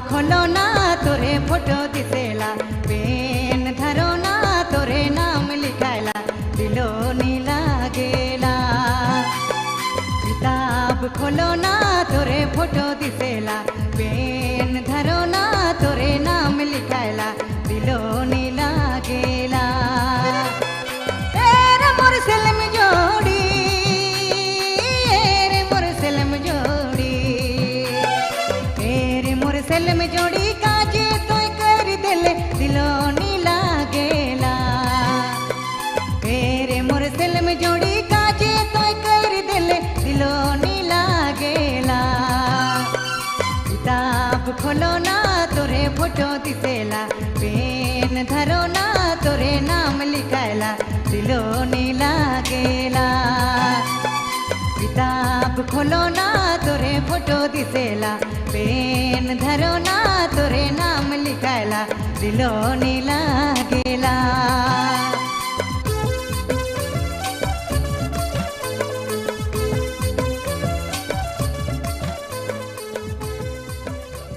खोलो ना तोरे फोटो दिसेला पेन धरो ना तोरे नाम लिखायला दिलो नीला गेला किताब खोलो ना तोरे फोटो दिसेला पेन धरो ना तोरे नाम लिखायला दिलो नीला गेला तेरे मोर सलम जोड़ी रे मोर सलम जोड़ी तेरे मोर सलम जोड़ी काजे तो कर दिले दिलो नीला गेला तेरे मोर सलम जोड़ी काजे तो कर दिले दिलो नीला गेला किताब खोलो ना तोरे फोटो दिसेला पेन धरो ना तोरे नाम लिखायला दिलो नीला गेला किताब खोलो ना तोरे फोटो दिसेला पेन धरो ना तोरे नाम लिखायला दिलो नीला गेला।